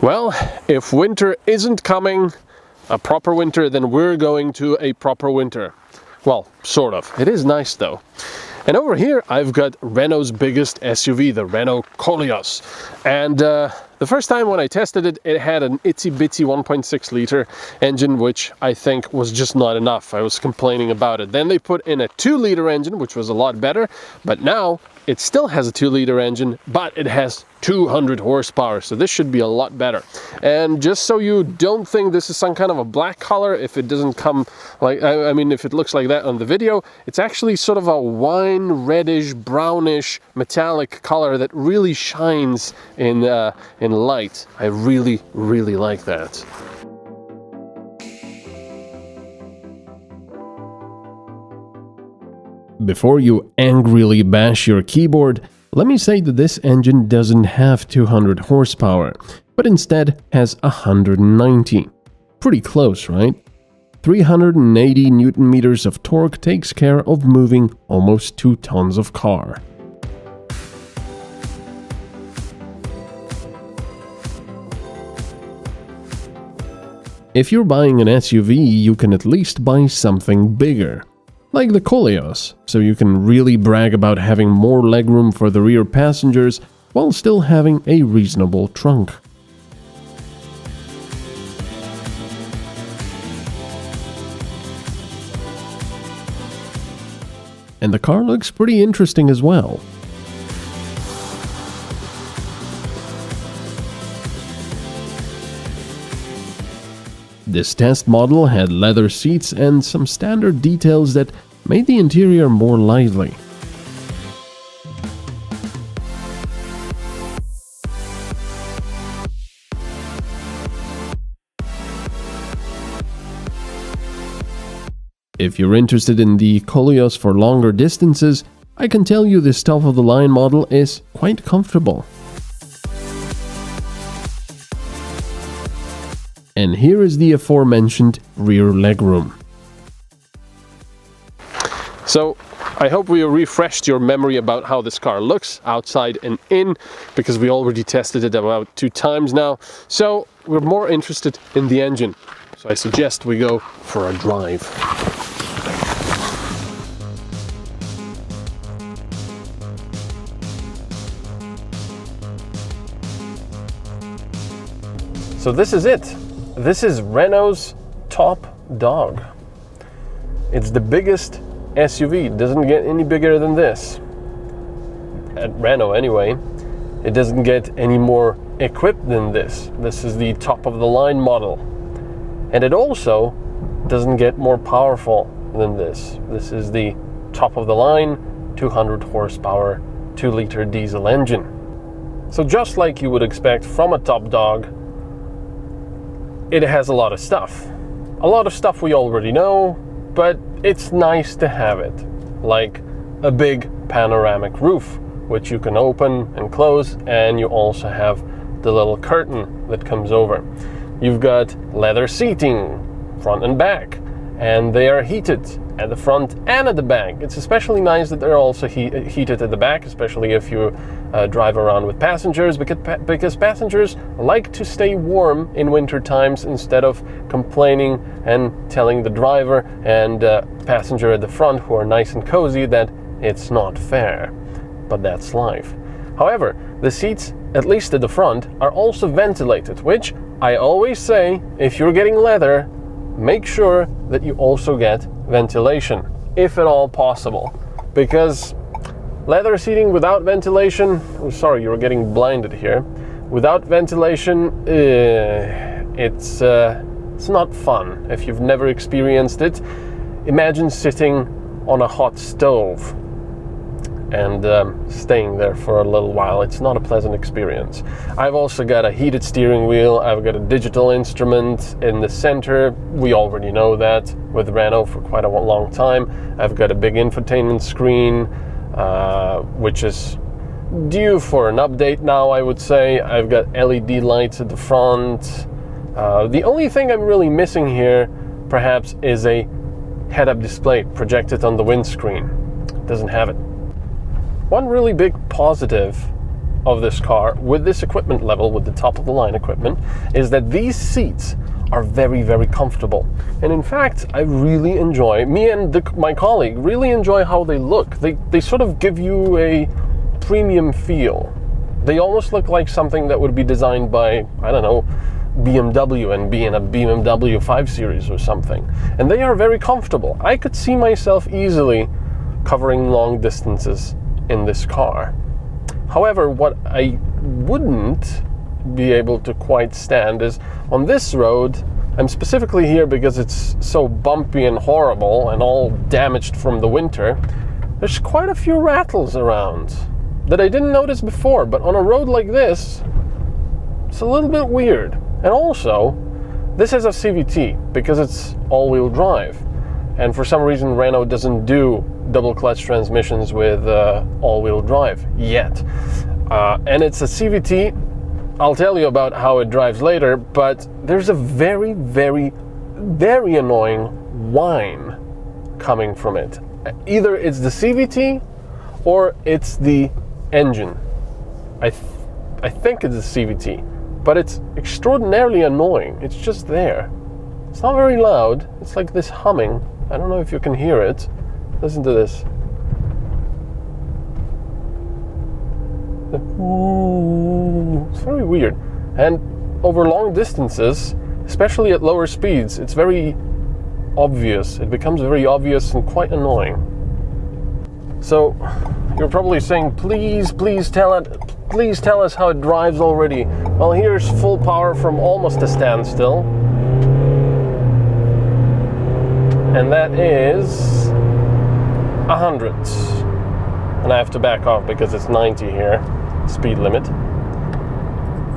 Well, if winter isn't coming, a proper winter, then we're going to a proper winter. Well, sort of. It is nice though. And over here I've got Renault's biggest SUV, the Renault Koleos. And the first time when I tested it, it had an itsy-bitsy 1.6 liter engine, which I think was just not enough. I was complaining about it. Then they put in a 2-liter engine, which was a lot better, but now it still has a 2-liter engine, but it has 200 horsepower, so this should be a lot better. And just so you don't think this is some kind of a black color, if it doesn't come like, I mean, if it looks like that on the video, it's actually sort of a wine reddish, brownish, metallic color that really shines in light. I really, really like that. Before you angrily bash your keyboard, let me say that this engine doesn't have 200 horsepower, but instead has 190. Pretty close, right? 380 Newton meters of torque takes care of moving almost 2 tons of car. If you're buying an SUV, you can at least buy something bigger, like the Koleos, so you can really brag about having more legroom for the rear passengers while still having a reasonable trunk. And the car looks pretty interesting as well. This test model had leather seats and some standard details that made the interior more lively. If you're interested in the Koleos for longer distances, I can tell you this top-of-the-line model is quite comfortable. And here is the aforementioned rear legroom. So, I hope we refreshed your memory about how this car looks outside and in, because we already tested it about 2 times now. So, we're more interested in the engine. So I suggest we go for a drive. So this is it. This is Renault's top dog. It's the biggest SUV. It doesn't get any bigger than this. At Renault anyway. It doesn't get any more equipped than this. This is the top of the line model. And it also doesn't get more powerful than this. This is the top of the line, 200 horsepower, 2-liter diesel engine. So just like you would expect from a top dog, it has a lot of stuff. A lot of stuff we already know, but it's nice to have it. Like a big panoramic roof, which you can open and close, and you also have the little curtain that comes over. You've got leather seating, front and back, and they are heated at the front and at the back. It's especially nice that they're also heated at the back, especially if you drive around with passengers, because passengers like to stay warm in winter times instead of complaining and telling the driver and passenger at the front, who are nice and cozy, that it's not fair. But that's life. However, the seats, at least at the front, are also ventilated, which I always say, if you're getting leather, make sure that you also get ventilation, if at all possible. Because leather seating without ventilation, oh, sorry, you're getting blinded here. Without ventilation, it's not fun. If you've never experienced it, imagine sitting on a hot stove and staying there for a little while. It's not a pleasant experience. I've also got a heated steering wheel. I've got a digital instrument in the center. We already know that with Renault for quite a long time. I've got a big infotainment screen, which is due for an update now, I would say. I've got LED lights at the front. The only thing I'm really missing here, perhaps, is a head-up display projected on the windscreen. It doesn't have it. One really big positive of this car with this equipment level, with the top of the line equipment, is that these seats are very, very comfortable. And in fact, I really enjoy, me and my colleague really enjoy how they look. They sort of give you a premium feel. They almost look like something that would be designed by, I don't know, BMW and be in a BMW 5 Series or something. And they are very comfortable. I could see myself easily covering long distances in this car. However, what I wouldn't be able to quite stand is on this road. I'm specifically here because it's so bumpy and horrible and all damaged from the winter. There's quite a few rattles around that I didn't notice before, but on a road like this, it's a little bit weird. And also, this is a CVT because it's all-wheel drive. And for some reason, Renault doesn't do double clutch transmissions with all-wheel drive yet. And it's a CVT. I'll tell you about how it drives later, but there's a very, very, very annoying whine coming from it. Either it's the CVT or it's the engine. I think it's the CVT, but it's extraordinarily annoying. It's just there. It's not very loud. It's like this humming. I don't know if you can hear it. Listen to this. It's very weird. And over long distances, especially at lower speeds, it's very obvious. It becomes very obvious and quite annoying. So you're probably saying, please tell us how it drives already. Well, here's full power from almost a standstill. And that is 100. And I have to back off because it's 90 here, speed limit.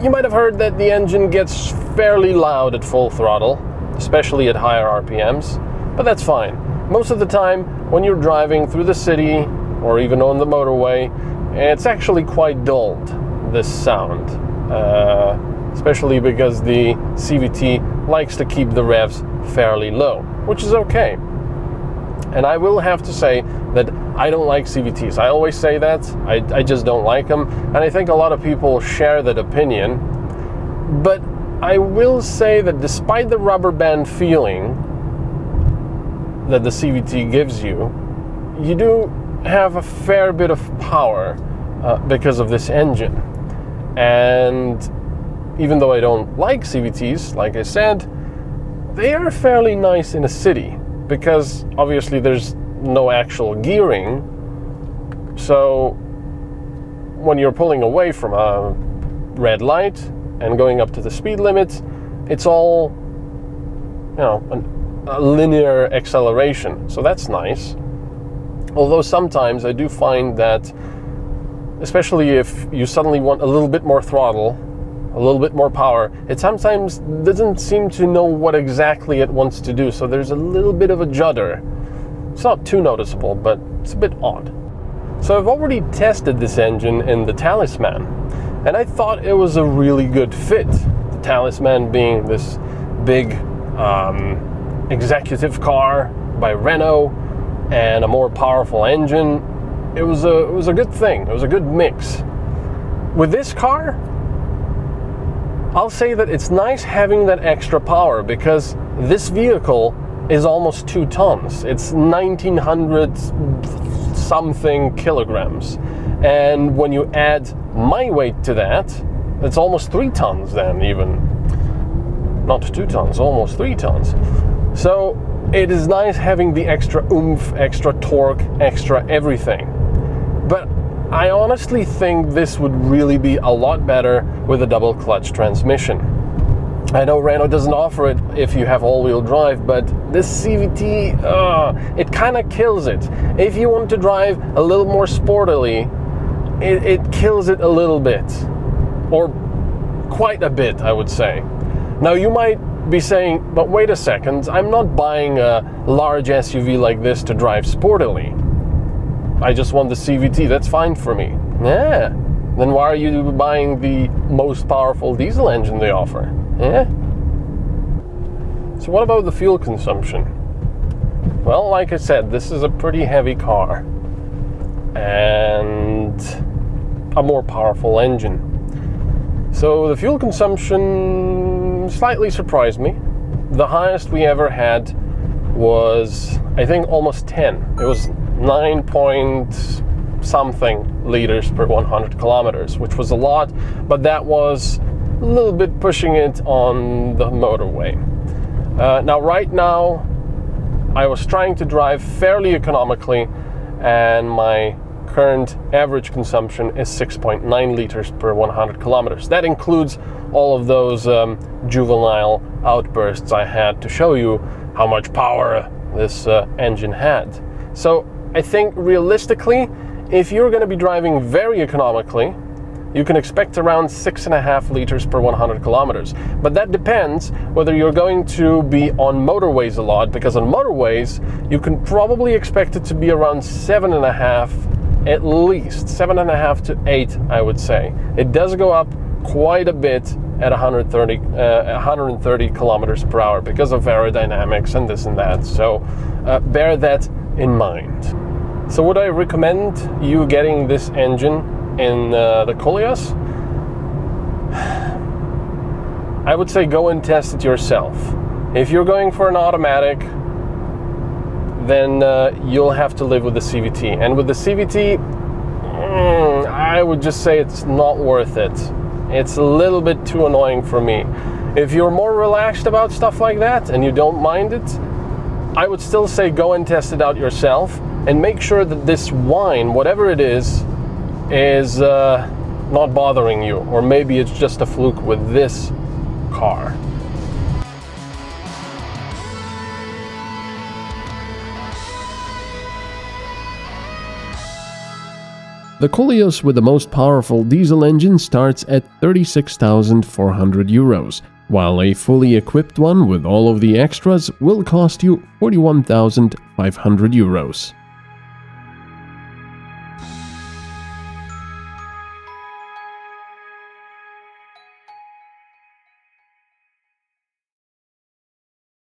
You might have heard that the engine gets fairly loud at full throttle, especially at higher RPMs, but that's fine. Most of the time, when you're driving through the city or even on the motorway, it's actually quite dulled, this sound, especially because the CVT likes to keep the revs fairly low, which is okay. And I will have to say that I don't like CVTs. I always say that. I just don't like them. And I think a lot of people share that opinion. But I will say that despite the rubber band feeling that the CVT gives you, you do have a fair bit of power because of this engine. And even though I don't like CVTs, like I said, they are fairly nice in a city, because obviously there's no actual gearing. So when you're pulling away from a red light and going up to the speed limit, it's all, you know, a linear acceleration. So that's nice. Although sometimes I do find that, especially if you suddenly want a little bit more throttle, a little bit more power, it sometimes doesn't seem to know what exactly it wants to do. So there's a little bit of a judder. It's not too noticeable, but it's a bit odd. So I've already tested this engine in the Talisman, and I thought it was a really good fit. The Talisman being this big executive car by Renault and a more powerful engine. It was a good thing. It was a good mix. With this car, I'll say that it's nice having that extra power, because this vehicle is almost 2 tons. It's 1,900 something kilograms. And when you add my weight to that, it's almost 3 tons then even. Not 2 tons, almost 3 tons. So it is nice having the extra oomph, extra torque, extra everything. But I honestly think this would really be a lot better with a double clutch transmission. I know Renault doesn't offer it if you have all-wheel drive, but this CVT, it kind of kills it. If you want to drive a little more sportily, it kills it a little bit. Or quite a bit, I would say. Now you might be saying, but wait a second, I'm not buying a large SUV like this to drive sportily. I just want the CVT, that's fine for me. Yeah, then why are you buying the most powerful diesel engine they offer? Yeah. So what about the fuel consumption? Well, like I said, this is a pretty heavy car. And a more powerful engine. So the fuel consumption slightly surprised me. The highest we ever had was, I think, almost 10. It was 9 point something liters per 100 kilometers, which was a lot, but that was a little bit pushing it on the motorway. Now, right now, I was trying to drive fairly economically, and my current average consumption is 6.9 liters per 100 kilometers. That includes all of those juvenile outbursts I had to show you how much power this engine had. So I think realistically, if you're going to be driving very economically, you can expect around 6.5 liters per 100 kilometers. But that depends whether you're going to be on motorways a lot, because on motorways, you can probably expect it to be around 7.5, at least 7.5 to 8, I would say. It does go up quite a bit at 130 kilometers per hour because of aerodynamics and this and that. So bear that in mind. So would I recommend you getting this engine in the Koleos? I would say go and test it yourself. If you're going for an automatic, then you'll have to live with the CVT. And with the CVT, I would just say it's not worth it. It's a little bit too annoying for me. If you're more relaxed about stuff like that and you don't mind it, I would still say go and test it out yourself and make sure that this whine, whatever it is not bothering you, or maybe it's just a fluke with this car. The Koleos with the most powerful diesel engine starts at 36,400 euros, while a fully equipped one with all of the extras will cost you 41,500 euros.